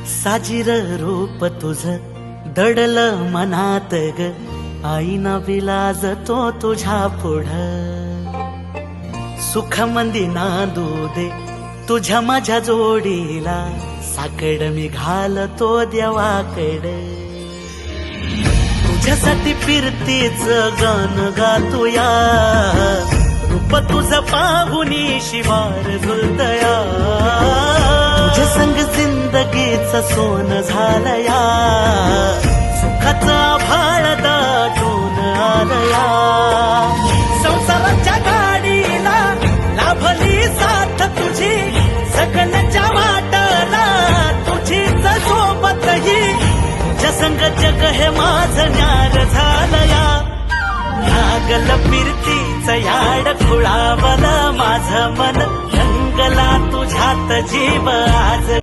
साजीर रूप तुझ दडल मनात ग, आईना विलाज तो तुझ्या पुढ. सुख मंदी नांदू दे तुझ्या माझ्या जोडीला, साकड मी घालतो देवाकड. तुझ्यासाठी फिरतीच गाण गातोया, रूप तुझ पाहुनी शिवार झुलतया. तुझ्या संग जिंदगीच सोन झालया, सुखाचा भाळ दाटून आलया. संसाराच्या गाडीला लाभली साथ तुझी, सगळ्यांच्या वाटला तुझीच सोबतही. तुझ्या संग जग हे माझं न्यार झालया, लागल फिरतीच याड खुळावल माझं मन. रंगला तुझ्यात जीव आज.